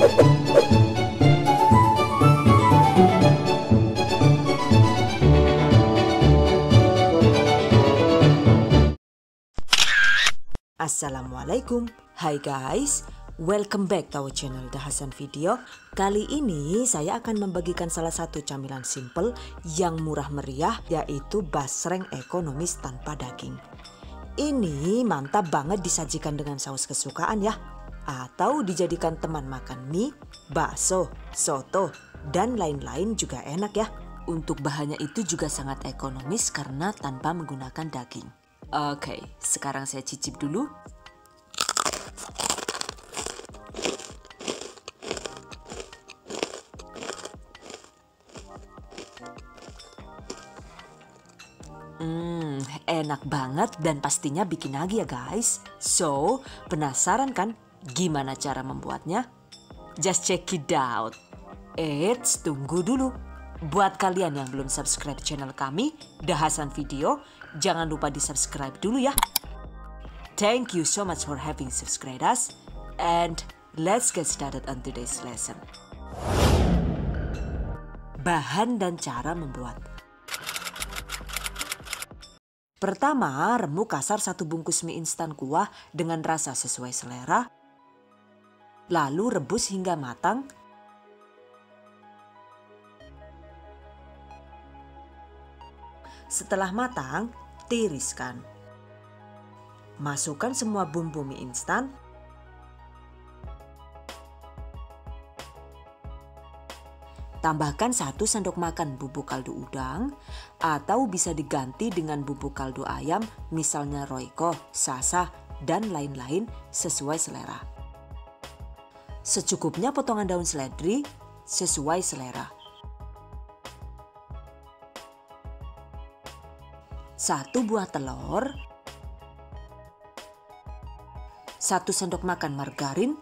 Assalamualaikum, hai guys, welcome back to our channel Dahasan Video. Kali ini saya akan membagikan salah satu camilan simple yang murah meriah, yaitu basreng ekonomis tanpa daging. Ini mantap banget disajikan dengan saus kesukaan ya, atau dijadikan teman makan mie, bakso, soto, dan lain-lain juga enak ya. Untuk bahannya itu juga sangat ekonomis karena tanpa menggunakan daging. Oke, sekarang saya cicip dulu. Enak banget dan pastinya bikin lagi ya guys. So, penasaran kan gimana cara membuatnya? Just check it out. Eits, tunggu dulu. Buat kalian yang belum subscribe channel kami, Dahasan Video, jangan lupa di subscribe dulu ya. Thank you so much for having subscribed us. And let's get started on today's lesson. Bahan dan cara membuat. Pertama, remuk kasar 1 bungkus mie instan kuah dengan rasa sesuai selera. Lalu rebus hingga matang. Setelah matang, tiriskan. Masukkan semua bumbu mie instan. Tambahkan 1 sendok makan bubuk kaldu udang, atau bisa diganti dengan bubuk kaldu ayam, misalnya Royco, Sasa, dan lain-lain sesuai selera. Secukupnya potongan daun seledri sesuai selera. 1 buah telur, 1 sendok makan margarin,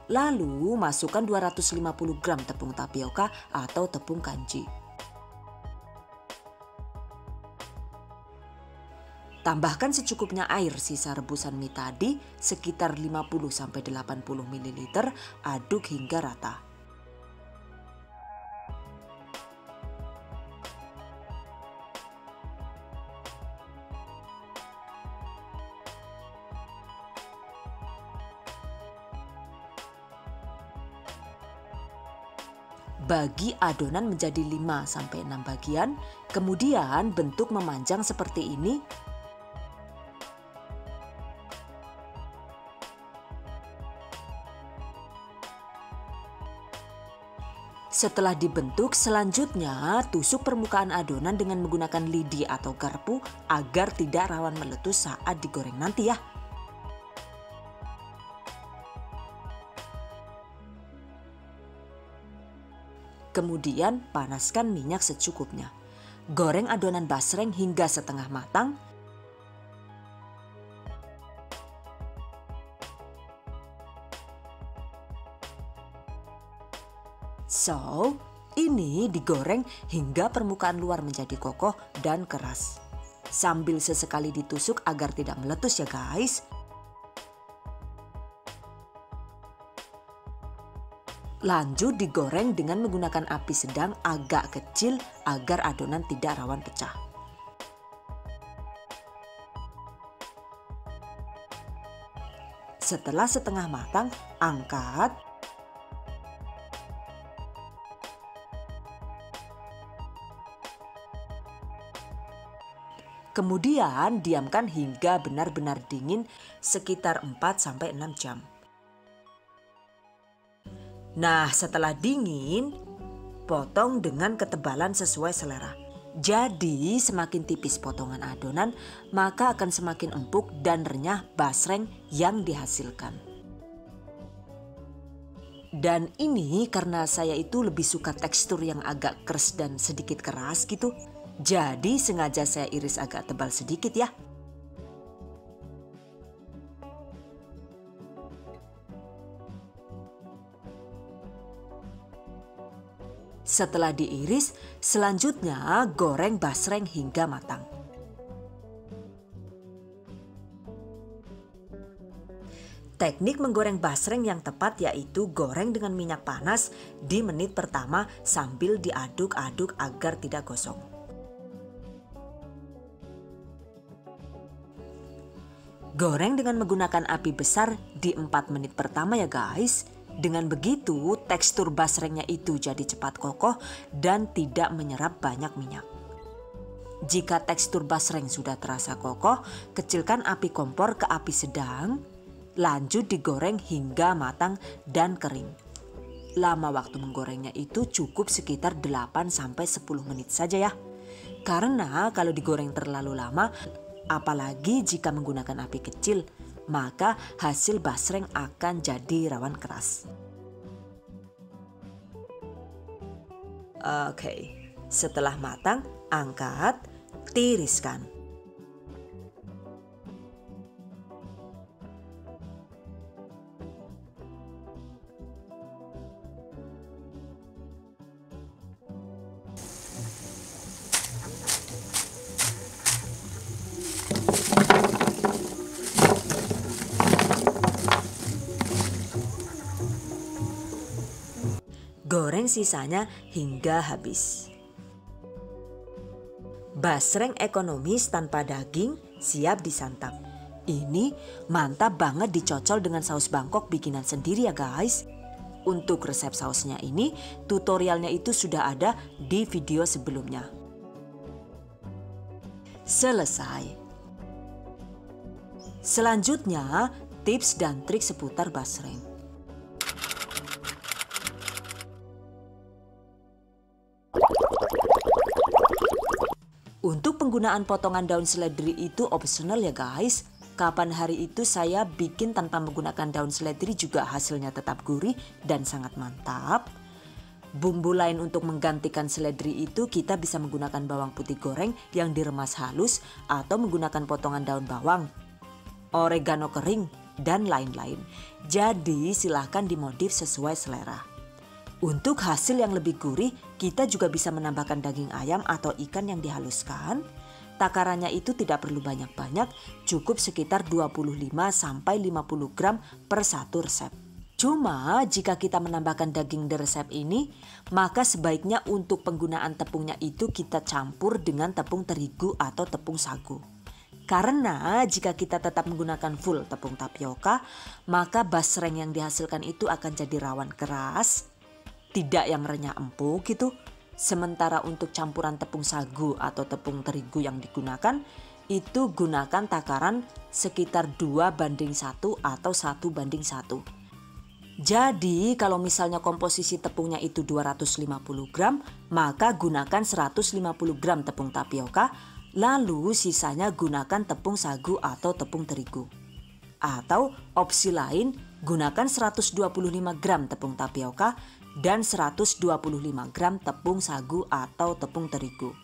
lalu masukkan 250 gram tepung tapioka atau tepung kanji. Tambahkan secukupnya air sisa rebusan mie tadi sekitar 50-80 ml, aduk hingga rata. Bagi adonan menjadi 5-6 bagian, kemudian bentuk memanjang seperti ini. Setelah dibentuk, selanjutnya tusuk permukaan adonan dengan menggunakan lidi atau garpu agar tidak rawan meletus saat digoreng nanti ya. Kemudian panaskan minyak secukupnya. Goreng adonan basreng hingga setengah matang. So, ini digoreng hingga permukaan luar menjadi kokoh dan keras. Sambil sesekali ditusuk agar tidak meletus ya guys. Lanjut digoreng dengan menggunakan api sedang agak kecil agar adonan tidak rawan pecah. Setelah setengah matang, angkat. Kemudian diamkan hingga benar-benar dingin sekitar 4-6 jam. Nah, setelah dingin, potong dengan ketebalan sesuai selera. Jadi, semakin tipis potongan adonan, maka akan semakin empuk dan renyah basreng yang dihasilkan. Dan ini karena saya itu lebih suka tekstur yang agak keras dan sedikit keras gitu. Jadi, sengaja saya iris agak tebal sedikit ya. Setelah diiris, selanjutnya goreng basreng hingga matang. Teknik menggoreng basreng yang tepat yaitu goreng dengan minyak panas di menit pertama sambil diaduk-aduk agar tidak gosong. Goreng dengan menggunakan api besar di 4 menit pertama ya guys. Dengan begitu tekstur basrengnya itu jadi cepat kokoh dan tidak menyerap banyak minyak. Jika tekstur basreng sudah terasa kokoh, kecilkan api kompor ke api sedang, lanjut digoreng hingga matang dan kering. Lama waktu menggorengnya itu cukup sekitar 8-10 menit saja ya. Karena kalau digoreng terlalu lama, apalagi jika menggunakan api kecil, maka hasil basreng akan jadi rawan keras. Oke, setelah matang, angkat, tiriskan. Goreng sisanya hingga habis. Basreng ekonomis tanpa daging siap disantap. Ini mantap banget dicocol dengan saus Bangkok bikinan sendiri ya guys. Untuk resep sausnya ini, tutorialnya itu sudah ada di video sebelumnya. Selesai. Selanjutnya, tips dan trik seputar basreng. Untuk penggunaan potongan daun seledri itu optional ya guys. Kapan hari itu saya bikin tanpa menggunakan daun seledri juga hasilnya tetap gurih dan sangat mantap. Bumbu lain untuk menggantikan seledri itu kita bisa menggunakan bawang putih goreng yang diremas halus atau menggunakan potongan daun bawang, oregano kering, dan lain-lain. Jadi silahkan dimodif sesuai selera. Untuk hasil yang lebih gurih, kita juga bisa menambahkan daging ayam atau ikan yang dihaluskan. Takarannya itu tidak perlu banyak-banyak, cukup sekitar 25-50 gram per satu resep. Cuma jika kita menambahkan daging di resep ini, maka sebaiknya untuk penggunaan tepungnya itu kita campur dengan tepung terigu atau tepung sagu. Karena jika kita tetap menggunakan full tepung tapioka, maka basreng yang dihasilkan itu akan jadi rawan keras, tidak yang renyah empuk gitu. Sementara untuk campuran tepung sagu atau tepung terigu yang digunakan, itu gunakan takaran sekitar 2:1 atau 1:1. Jadi kalau misalnya komposisi tepungnya itu 250 gram, maka gunakan 150 gram tepung tapioka, lalu sisanya gunakan tepung sagu atau tepung terigu. Atau opsi lain, gunakan 125 gram tepung tapioka dan 125 gram tepung sagu atau tepung terigu.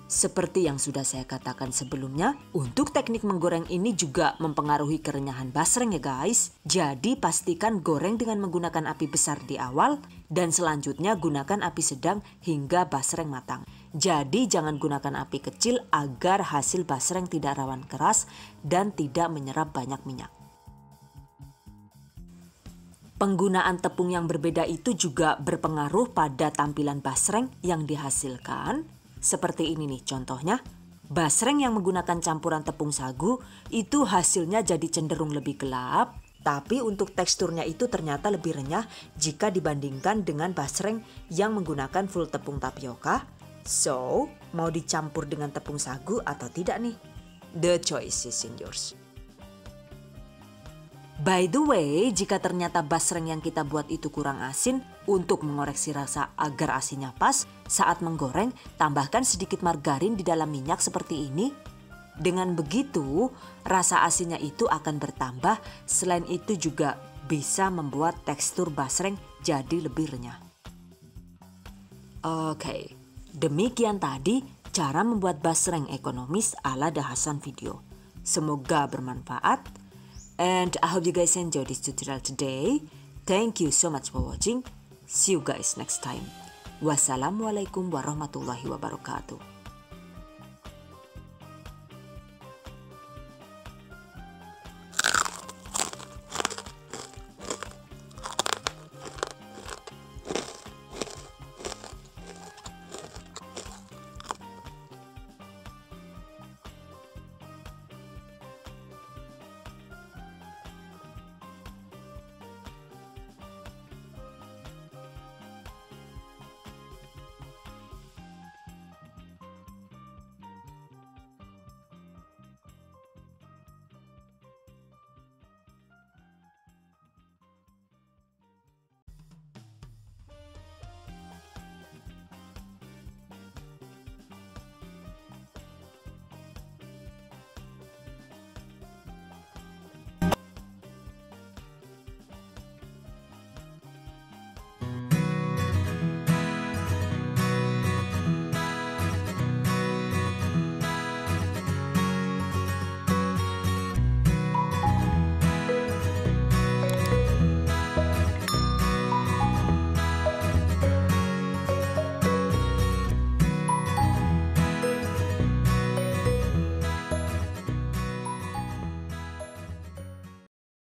Seperti yang sudah saya katakan sebelumnya, untuk teknik menggoreng ini juga mempengaruhi kerenyahan basreng ya guys. Jadi pastikan goreng dengan menggunakan api besar di awal dan selanjutnya gunakan api sedang hingga basreng matang. Jadi jangan gunakan api kecil agar hasil basreng tidak rawan keras dan tidak menyerap banyak minyak. Penggunaan tepung yang berbeda itu juga berpengaruh pada tampilan basreng yang dihasilkan. Seperti ini nih contohnya, basreng yang menggunakan campuran tepung sagu itu hasilnya jadi cenderung lebih gelap. Tapi untuk teksturnya itu ternyata lebih renyah jika dibandingkan dengan basreng yang menggunakan full tepung tapioka. So, mau dicampur dengan tepung sagu atau tidak nih? The choice is in yours. By the way, jika ternyata basreng yang kita buat itu kurang asin, untuk mengoreksi rasa agar asinnya pas, saat menggoreng, tambahkan sedikit margarin di dalam minyak seperti ini. Dengan begitu, rasa asinnya itu akan bertambah, selain itu juga bisa membuat tekstur basreng jadi lebih renyah. Oke, demikian tadi cara membuat basreng ekonomis ala The Hasan Video. Semoga bermanfaat. And I hope you guys enjoy this tutorial today. Thank you so much for watching. See you guys next time. Wassalamualaikum warahmatullahi wabarakatuh.